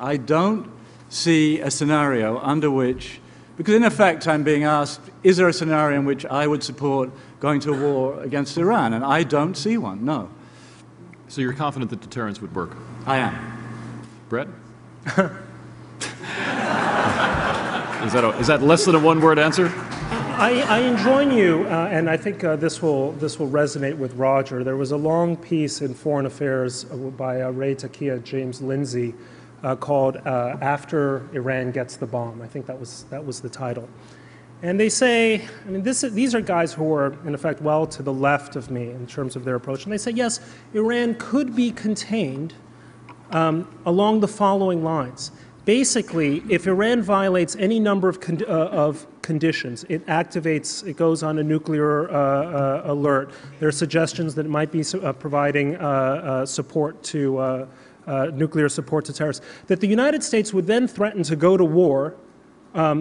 I don't see a scenario under which, because in effect I'm being asked, is there a scenario in which I would support going to war against Iran? And I don't see one, no. So you're confident that deterrence would work? I am. Bret? Is that less than a one-word answer? I join you, and I think this will resonate with Roger. There was a long piece in Foreign Affairs by Ray Takia, James Lindsay, called "After Iran Gets the Bomb." I think that was the title. And they say, I mean, these are guys who are, in effect, well to the left of me in terms of their approach. And they say, yes, Iran could be contained along the following lines. Basically, if Iran violates any number of conditions, it activates, it goes on a nuclear alert. There are suggestions that it might be providing support to nuclear support to terrorists. That the United States would then threaten to go to war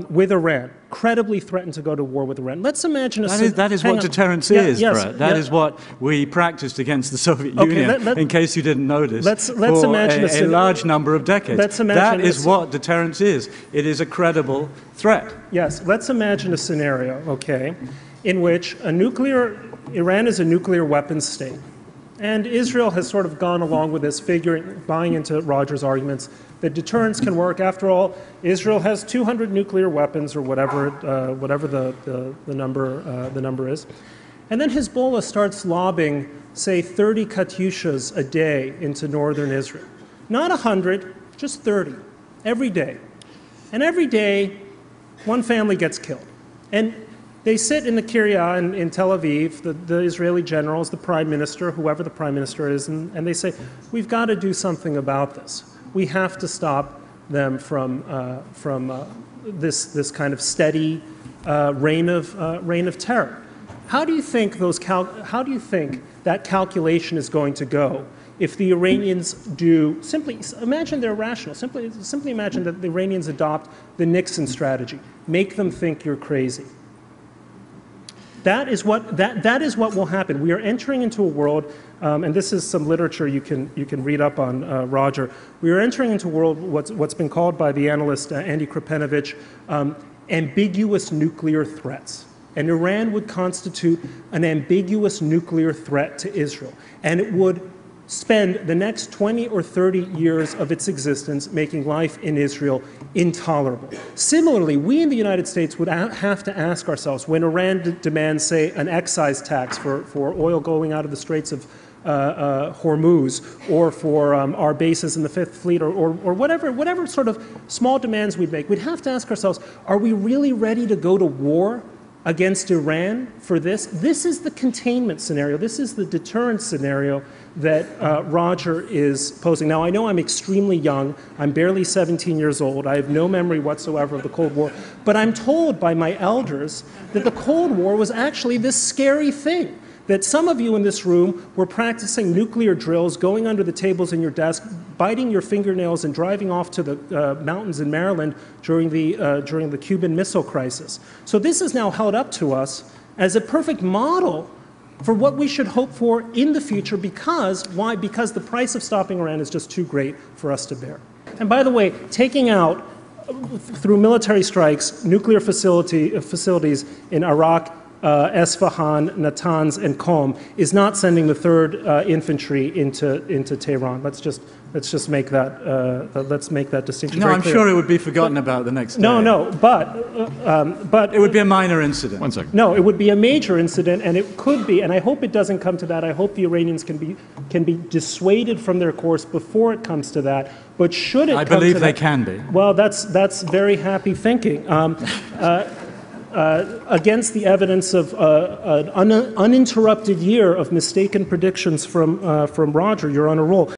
with Iran, credibly threaten to go to war with Iran. Let's imagine that is what deterrence is, Bret. That is what we practiced against the Soviet Union, in case you didn't notice, let's imagine a large number of decades. That is what deterrence is. It is a credible threat. Yes, let's imagine a scenario, okay, in which Iran is a nuclear weapons state. And Israel has sort of gone along with this, buying into Roger's arguments that deterrence can work. After all, Israel has 200 nuclear weapons, or whatever the number is. And then Hezbollah starts lobbing, say, 30 Katyushas a day into northern Israel. Not 100, just 30, every day. And every day, one family gets killed. And they sit in the Kiryat in Tel Aviv, the Israeli generals, the prime minister, whoever the prime minister is, and they say, we've got to do something about this. We have to stop them from this kind of steady reign of terror. How do you think that calculation is going to go if the Iranians do, simply imagine they're rational, simply imagine that the Iranians adopt the Nixon strategy, make them think you're crazy. That is what will happen. We are entering into a world, and this is some literature you can read up on, Roger. We are entering into a world what's been called by the analyst Andy Krapenovich ambiguous nuclear threats. And Iran would constitute an ambiguous nuclear threat to Israel, and it would spend the next 20 or 30 years of its existence making life in Israel intolerable. Similarly, we in the United States would have to ask ourselves, when Iran demands, say, an excise tax for oil going out of the Straits of Hormuz, or for our bases in the Fifth Fleet, or whatever sort of small demands we'd make, we'd have to ask ourselves, are we really ready to go to war against Iran for this? This is the containment scenario. This is the deterrence scenario that Roger is posing. Now, I know I'm extremely young. I'm barely 17 years old. I have no memory whatsoever of the Cold War. But I'm told by my elders that the Cold War was actually this scary thing, that some of you in this room were practicing nuclear drills, going under the tables in your desk, biting your fingernails and driving off to the mountains in Maryland during the Cuban Missile Crisis. So this is now held up to us as a perfect model for what we should hope for in the future. Because, why? Because the price of stopping Iran is just too great for us to bear. And by the way, taking out, through military strikes, nuclear facilities in Iraq, Esfahan, Natanz, and Qom is not sending the 3rd Infantry into Tehran. Let's just make that distinction. No, very I'm clear. Sure it would be forgotten about the next day. No, but it would be a minor incident. 1 second. No, it would be a major incident, and it could be. And I hope it doesn't come to that. I hope the Iranians can be dissuaded from their course before it comes to that. But should it, I believe they can be. Well, that's very happy thinking. Against the evidence of an uninterrupted year of mistaken predictions from Roger, you're on a roll.